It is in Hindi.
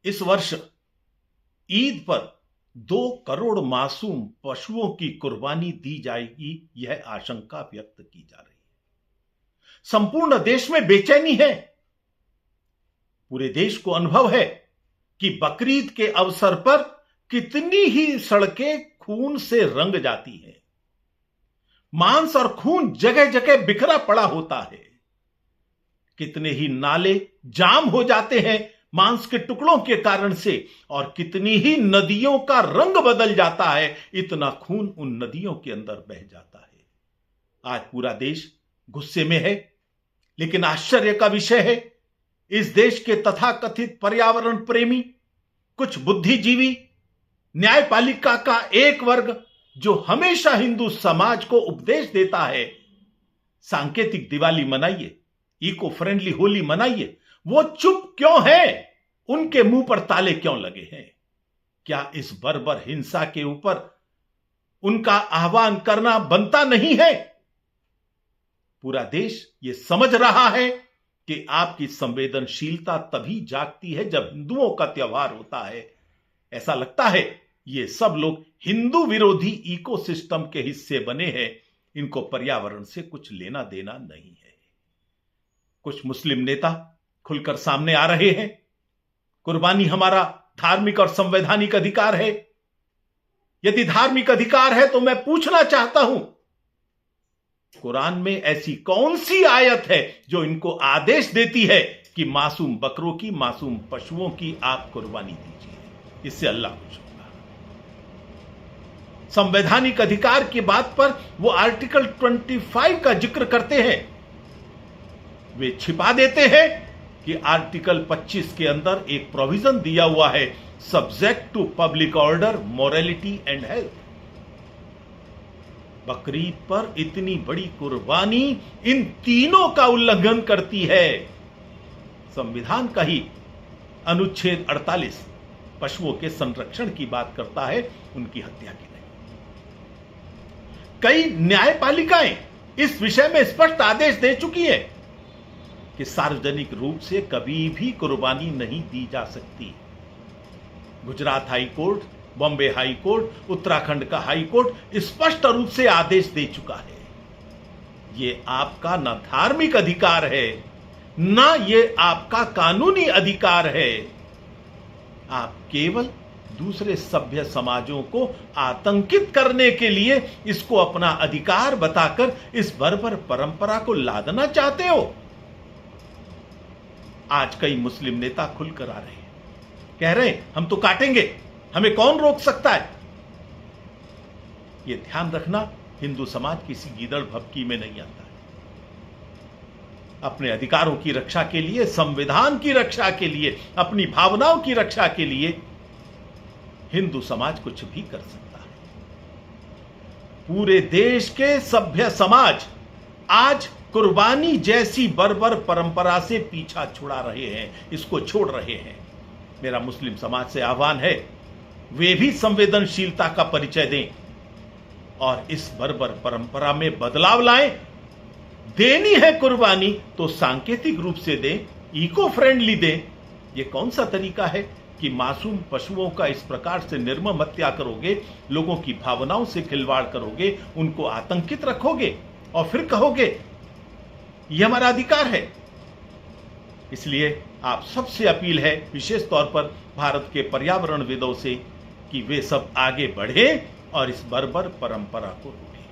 इस वर्ष ईद पर 2 करोड़ मासूम पशुओं की कुर्बानी दी जाएगी, यह आशंका व्यक्त की जा रही है। संपूर्ण देश में बेचैनी है। पूरे देश को अनुभव है कि बकरीद के अवसर पर कितनी ही सड़कें खून से रंग जाती हैं। मांस और खून जगह जगह बिखरा पड़ा होता है। कितने ही नाले जाम हो जाते हैं मांस के टुकड़ों के कारण से, और कितनी ही नदियों का रंग बदल जाता है, इतना खून उन नदियों के अंदर बह जाता है। आज पूरा देश गुस्से में है, लेकिन आश्चर्य का विषय है, इस देश के तथाकथित पर्यावरण प्रेमी, कुछ बुद्धिजीवी, न्यायपालिका का एक वर्ग जो हमेशा हिंदू समाज को उपदेश देता है, सांकेतिक दिवाली मनाइए, इको फ्रेंडली होली मनाइए, वो चुप क्यों है? उनके मुंह पर ताले क्यों लगे हैं? क्या इस बर्बर हिंसा के ऊपर उनका आह्वान करना बनता नहीं है? पूरा देश ये समझ रहा है कि आपकी संवेदनशीलता तभी जागती है जब हिंदुओं का त्योहार होता है। ऐसा लगता है ये सब लोग हिंदू विरोधी इकोसिस्टम के हिस्से बने हैं, इनको पर्यावरण से कुछ लेना देना नहीं है। कुछ मुस्लिम नेता खुलकर सामने आ रहे हैं। कुर्बानी हमारा धार्मिक और संवैधानिक अधिकार है। यदि धार्मिक अधिकार है तो मैं पूछना चाहता हूं, कुरान में ऐसी कौन सी आयत है जो इनको आदेश देती है कि मासूम बकरों की, मासूम पशुओं की आप कुर्बानी दीजिए? इससे अल्लाह खुश होगा। संवैधानिक अधिकार की बात पर वो आर्टिकल 25 का जिक्र करते हैं। वे छिपा देते हैं कि आर्टिकल 25 के अंदर एक प्रोविजन दिया हुआ है, subject to public order, morality and health. Bakrid पर इतनी बड़ी कुर्बानी इन तीनों का उल्लंघन करती है। संविधान का ही अनुच्छेद 48 पशुओं के संरक्षण की बात करता है, उनकी हत्या की नहीं। कई न्यायपालिकाएं इस विषय में स्पष्ट आदेश दे चुकी हैं कि सार्वजनिक रूप से कभी भी कुर्बानी नहीं दी जा सकती। Gujarat high court, Bombay high court, Uttarakhand का हाई कोर्ट स्पष्ट रूप से आदेश दे चुका है। यह आपका ना धार्मिक अधिकार है, ना यह आपका कानूनी अधिकार है। आप केवल दूसरे सभ्य समाजों को आतंकित करने के लिए इसको अपना अधिकार बताकर इस बर्बर परंपरा को लादना चाहते हो। आज कई मुस्लिम नेता खुलकर आ रहे हैं, कह रहे हैं हम तो काटेंगे, हमें कौन रोक सकता है? यह ध्यान रखना, हिंदू समाज किसी गीदड़ भभकी में नहीं आता है। अपने अधिकारों की रक्षा के लिए, संविधान की रक्षा के लिए, अपनी भावनाओं की रक्षा के लिए हिंदू समाज कुछ भी कर सकता है। पूरे देश के सभ्य समाज आज कुर्बानी जैसी बर्बर परंपरा से पीछा छुड़ा रहे हैं, इसको छोड़ रहे हैं। मेरा मुस्लिम समाज से आह्वान है, वे भी संवेदनशीलता का परिचय दें और इस बर्बर परंपरा में बदलाव लाएं। देनी है कुर्बानी तो सांकेतिक रूप से दें, इको फ्रेंडली दें। यह कौन सा तरीका है कि मासूम पशुओं का इस प्रकार से निर्मम हत्या करोगे, लोगों की भावनाओं से खिलवाड़ करोगे, उनको आतंकित रखोगे और फिर कहोगे यह हमारा अधिकार है। इसलिए आप सबसे अपील है, विशेष तौर पर भारत के पर्यावरणविदों से, कि वे सब आगे बढ़े और इस बर्बर परंपरा को रोकें।